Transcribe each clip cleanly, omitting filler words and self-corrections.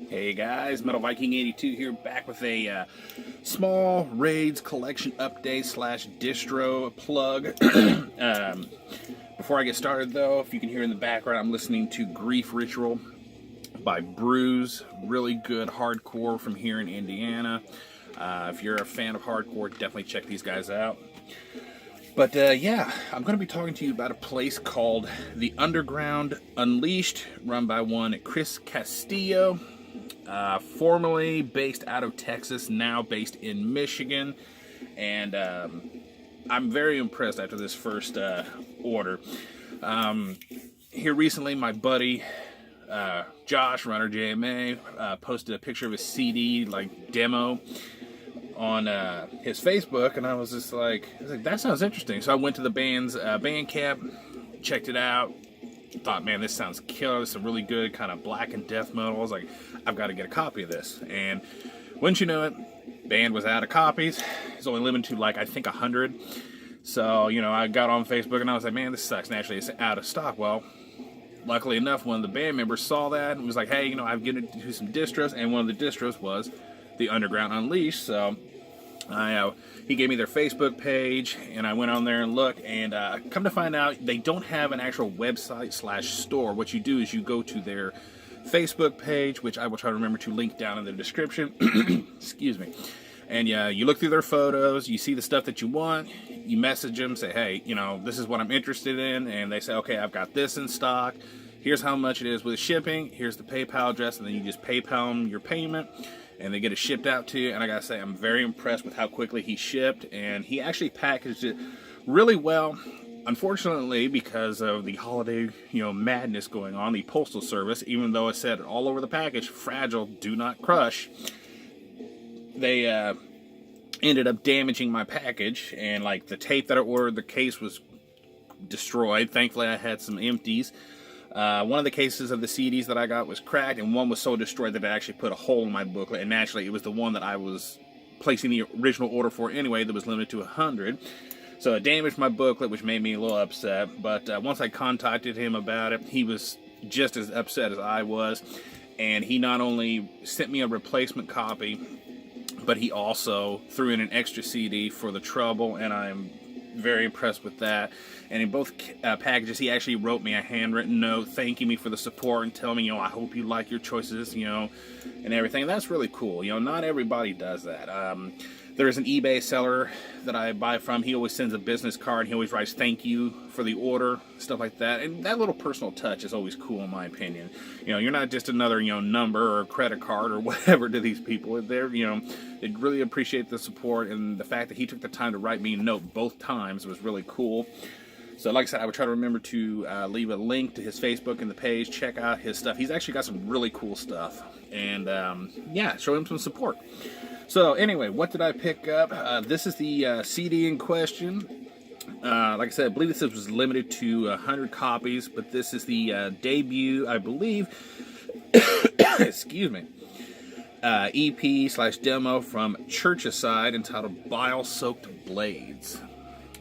Hey guys, Metal Viking 82 here, back with a small Raids collection update slash distro plug. Before I get started though, if you can hear in the background, I'm listening to Grief Ritual by Bruise. Really good hardcore from here in Indiana. If you're a fan of hardcore, definitely check these guys out. But yeah, I'm going to be talking to you about a place called The Underground Unleashed, run by one Chris Castillo. Formerly based out of Texas, now based in Michigan, and I'm very impressed after this first order. Here recently, my buddy Josh, runner JMA, posted a picture of a CD demo on his Facebook, and I was just like, that sounds interesting. So I went to the band's Bandcamp, checked it out. Thought, man, this sounds killer. This is a really good kind of black and death metal. I was like, I've got to get a copy of this. And wouldn't you know it, band was out of copies. It's only limited to I think 100. So, I got on Facebook and I was like, man, this sucks. Naturally, it's out of stock. Well, luckily enough, one of the band members saw that and was like, hey, I've given it to some distros, and one of the distros was The Underground Unleashed. So he gave me their Facebook page, and I went on there and looked, and come to find out, they don't have an actual website / store. What you do is you go to their Facebook page, which I will try to remember to link down in the description. Excuse me. And you look through their photos, you see the stuff that you want, you message them, say, hey, this is what I'm interested in, and they say, okay, I've got this in stock. Here's how much it is with shipping. Here's the PayPal address, and then you just PayPal them your payment, and they get it shipped out to you. And I gotta say, I'm very impressed with how quickly he shipped, and he actually packaged it really well. Unfortunately, because of the holiday, madness going on, the Postal Service, even though it said all over the package, fragile, do not crush, they ended up damaging my package, and the tape that I ordered, the case was destroyed. Thankfully, I had some empties. One of the cases of the CDs that I got was cracked, and one was so destroyed that it actually put a hole in my booklet, and naturally it was the one that I was placing the original order for anyway that was limited to 100. So it damaged my booklet, which made me a little upset, but once I contacted him about it, he was just as upset as I was, and he not only sent me a replacement copy, but he also threw in an extra CD for the trouble, and I'm very impressed with that. And in both packages, he actually wrote me a handwritten note thanking me for the support and telling me, I hope you like your choices, and everything. And that's really cool. Not everybody does that. There's an eBay seller that I buy from. He always sends a business card. He always writes thank you for the order, stuff like that. And that little personal touch is always cool, in my opinion. You're not just another, number or a credit card or whatever to these people. They're, they really appreciate the support, and the fact that he took the time to write me a note both times was really cool. So like I said, I would try to remember to leave a link to his Facebook in the page. Check out his stuff. He's actually got some really cool stuff. And yeah, show him some support. So anyway, what did I pick up? This is the CD in question. Like I said, I believe this was limited to 100 copies, but this is the debut, I believe, excuse me, EP / demo from Churchaside entitled Bile Soaked Blades.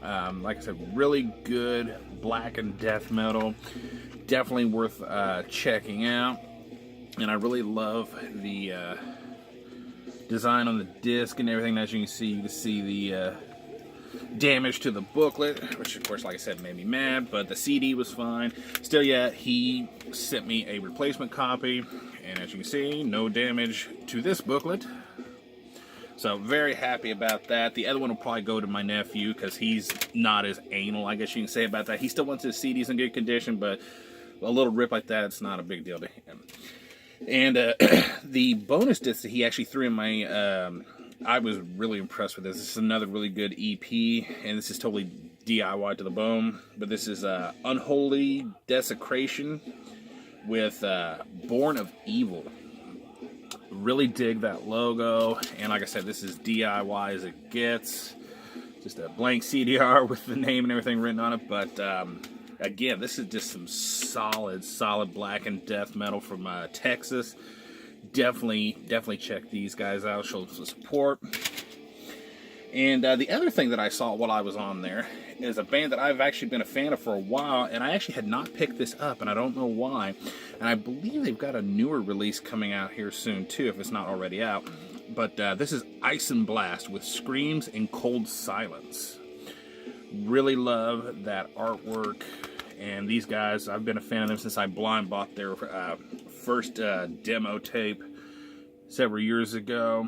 Like I said, really good black and death metal. Definitely worth checking out. And I really love the design on the disc and everything. As you can see the damage to the booklet, which of course, like I said, made me mad, but the CD was fine. Still, yeah, he sent me a replacement copy, and as you can see, no damage to this booklet. So very happy about that. The other one will probably go to my nephew because he's not as anal, I guess you can say, about that. He still wants his CDs in good condition, but a little rip like that, it's not a big deal to him. And the bonus disc that he actually threw in my, I was really impressed with this. This is another really good EP, and this is totally DIY to the bone. But this is Unholy Desecration with Born of Evil. Really dig that logo, and like I said, this is DIY as it gets. Just a blank CDR with the name and everything written on it, but again, this is just some solid black and death metal from Texas. Definitely check these guys out, show some support. And the other thing that I saw while I was on there is a band that I've actually been a fan of for a while, and I actually had not picked this up, and I don't know why. And I believe they've got a newer release coming out here soon, too, if it's not already out. But this is Ice and Blast with Screams and Cold Silence. Really love that artwork. And these guys, I've been a fan of them since I blind bought their first demo tape several years ago.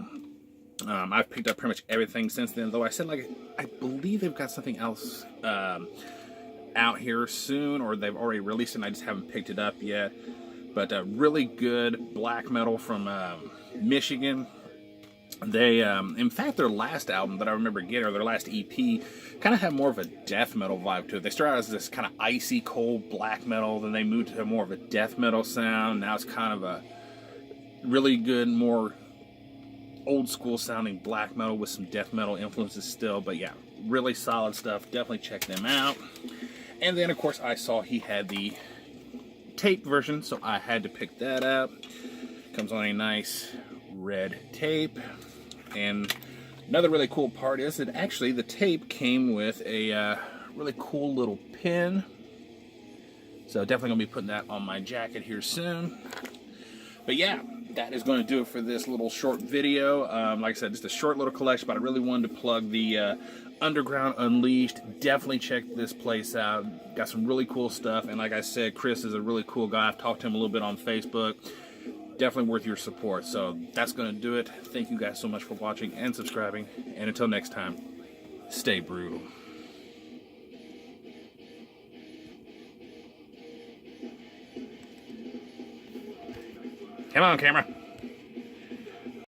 I've picked up pretty much everything since then, though I said, like, I believe they've got something else out here soon, or they've already released it and I just haven't picked it up yet. But really good black metal from Michigan. They, in fact, their last album that I remember getting, or their last EP, kind of had more of a death metal vibe to it. They started out as this kind of icy, cold black metal, then they moved to more of a death metal sound. Now it's kind of a really good, more old school sounding black metal with some death metal influences still. But yeah, really solid stuff. Definitely check them out. And then, of course, I saw he had the tape version, so I had to pick that up. Comes on a nice red tape. And another really cool part is that actually the tape came with a really cool little pin. So definitely going to be putting that on my jacket here soon. But yeah, that is going to do it for this little short video. Like I said, just a short little collection, but I really wanted to plug the Underground Unleashed. Definitely check this place out. Got some really cool stuff. And like I said, Chris is a really cool guy. I've talked to him a little bit on Facebook. Definitely worth your support. So that's going to do it. Thank you guys so much for watching and subscribing. And until next time, stay brutal. Come on, camera.